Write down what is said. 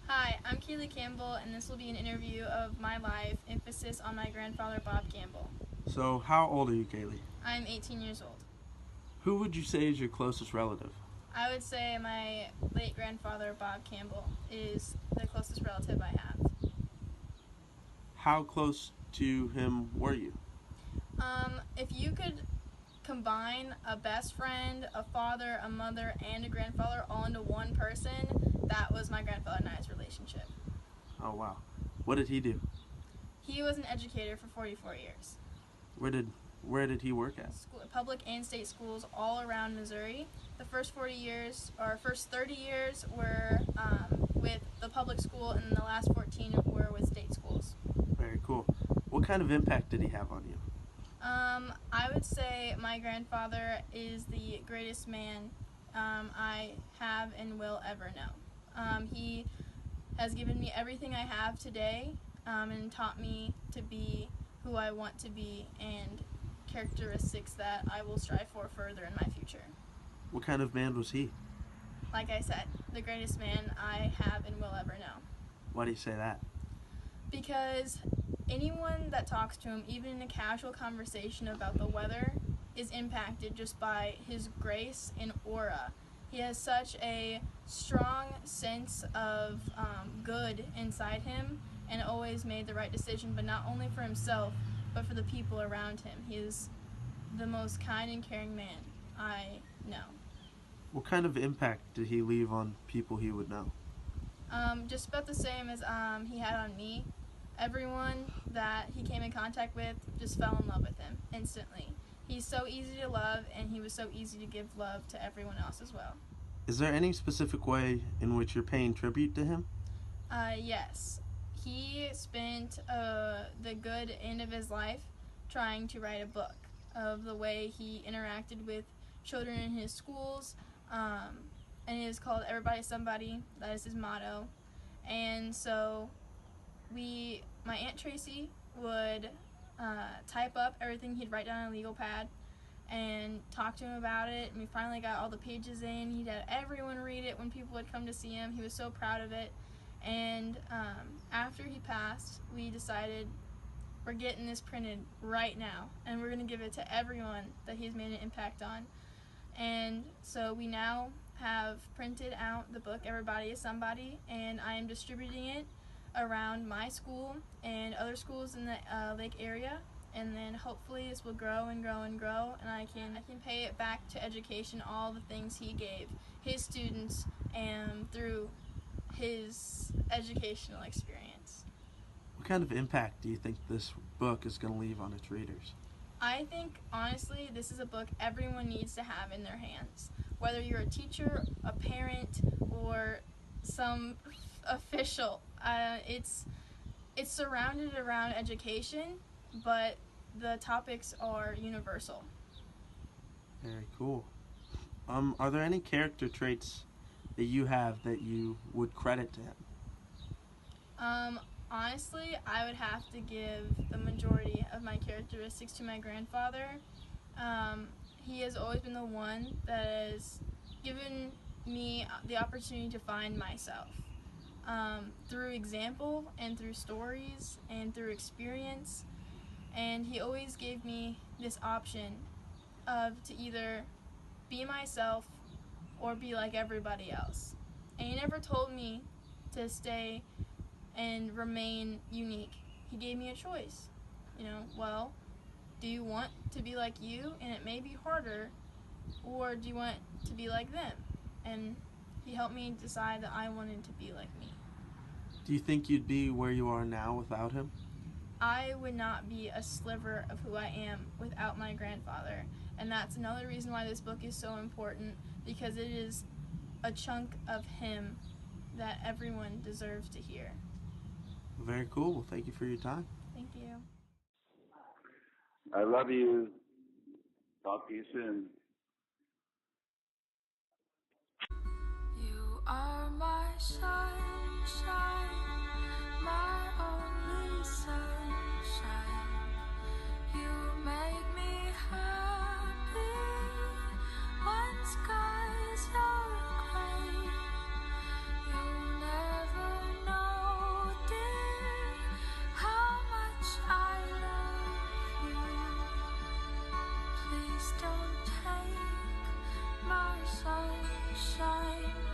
Hi, I'm Kaylee Campbell, and this will be an interview of my life, emphasis on my grandfather, Bob Campbell. So, how old are you, Kaylee? I'm 18 years old. Who would you say is your closest relative? I would say my late grandfather, Bob Campbell, is the closest relative I have. How close to him were you? If you could combine a best friend, a father, a mother, and a grandfather all into one person, that was my grandfather and I's relationship. Oh, wow. What did he do? He was an educator for 44 years. Where did he work at? Public and state schools all around Missouri. The first 40 years, or first 30 years, were with the public school, and the last 14 were with state schools. Very cool. What kind of impact did he have on you? I would say my grandfather is the greatest man I have and will ever know. He has given me everything I have today and taught me to be who I want to be and characteristics that I will strive for further in my future. What kind of man was he? Like I said, the greatest man I have and will ever know. Why do you say that? Because anyone that talks to him, even in a casual conversation about the weather, is impacted just by his grace and aura. He has such a strong sense of good inside him and always made the right decision, but not only for himself, but for the people around him. He is the most kind and caring man I know. What kind of impact did he leave on people he would know? Just about the same as he had on me. Everyone that he came in contact with just fell in love with him instantly. He's so easy to love, and he was so easy to give love to everyone else as well. Is there any specific way in which you're paying tribute to him? Yes. He spent the good end of his life trying to write a book of the way he interacted with children in his schools, and it is called Everybody's Somebody. That is his motto. And so my Aunt Tracy would type up everything he'd write down on a legal pad and talk to him about it, and we finally got all the pages in. He'd had everyone read it when people would come to see him. He was so proud of it. And after he passed, we decided we're getting this printed right now, and we're going to give it to everyone that he's made an impact on. And so we now have printed out the book Everybody is Somebody, and I am distributing it around my school and other schools in the Lake area, and then hopefully this will grow and grow and grow, and I can pay it back to education, all the things he gave his students and through his educational experience. What kind of impact do you think this book is going to leave on its readers? I think, honestly, this is a book everyone needs to have in their hands. Whether you're a teacher, a parent, or some official, it's surrounded around education, but the topics are universal. Very cool. Are there any character traits that you have that you would credit to him? Honestly, I would have to give the majority of my characteristics to my grandfather. He has always been the one that has given me the opportunity to find myself through example and through stories and through experience. And he always gave me this option of to either be myself or be like everybody else. And he never told me to stay and remain unique. He gave me a choice. Well, do you want to be like you, and it may be harder, or do you want to be like them? And he helped me decide that I wanted to be like me. Do you think you'd be where you are now without him? I would not be a sliver of who I am without my grandfather, and that's another reason why this book is so important, because it is a chunk of him that everyone deserves to hear. Very cool. Well, thank you for your time. Thank you. I love you. Talk to you soon. You are my sunshine, my only sunshine. You make me happy when skies are gray. You never my sunshine.